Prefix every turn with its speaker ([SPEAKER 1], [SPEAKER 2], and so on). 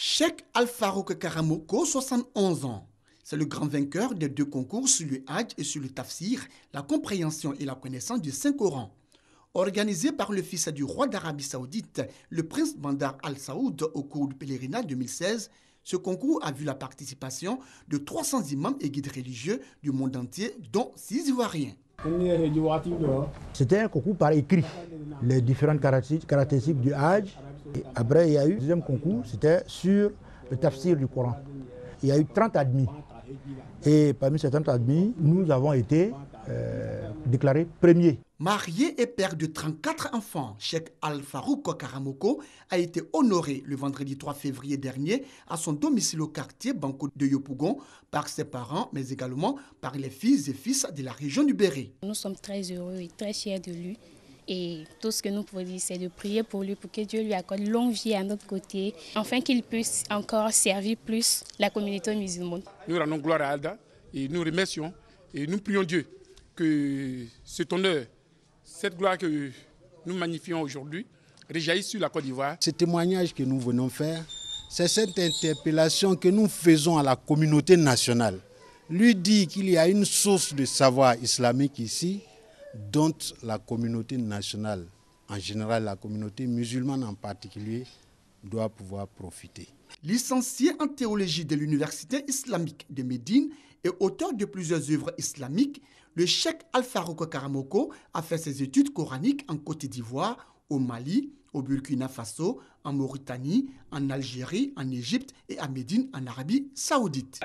[SPEAKER 1] Cheikh Al-Farouk Karamoko, 71 ans. C'est le grand vainqueur des deux concours sur le Hajj et sur le Tafsir, la compréhension et la connaissance du Saint-Coran. Organisé par le fils du roi d'Arabie Saoudite, le prince Bandar Al-Saoud, au cours du pèlerinage 2016, ce concours a vu la participation de 300 imams et guides religieux du monde entier, dont 6 Ivoiriens.
[SPEAKER 2] C'était un concours par écrit, les différentes caractéristiques du Hajj. Et après, il y a eu le deuxième concours, c'était sur le tafsir du Coran. Il y a eu 30 admis. Et parmi ces 30 admis, nous avons été déclarés premiers.
[SPEAKER 1] Marié et père de 34 enfants, Cheikh Al-Farouk Karamoko a été honoré le vendredi 3 février dernier à son domicile au quartier Banco de Yopougon par ses parents, mais également par les filles et fils de la région du Béret.
[SPEAKER 3] Nous sommes très heureux et très fiers de lui. Et tout ce que nous pouvons dire, c'est de prier pour lui, pour que Dieu lui accorde longue vie à notre côté, afin qu'il puisse encore servir plus la communauté musulmane.
[SPEAKER 4] Nous rendons gloire à Allah et nous remercions et nous prions Dieu que cet honneur, cette gloire que nous magnifions aujourd'hui, réjaillisse sur la Côte d'Ivoire.
[SPEAKER 5] Ce témoignage que nous venons faire, c'est cette interpellation que nous faisons à la communauté nationale. Lui dit qu'il y a une source de savoir islamique ici, dont la communauté nationale, en général la communauté musulmane en particulier, doit pouvoir profiter.
[SPEAKER 1] Licencié en théologie de l'Université islamique de Médine et auteur de plusieurs œuvres islamiques, le Cheikh Al-Farouk Karamoko a fait ses études coraniques en Côte d'Ivoire, au Mali, au Burkina Faso, en Mauritanie, en Algérie, en Égypte et à Médine en Arabie Saoudite.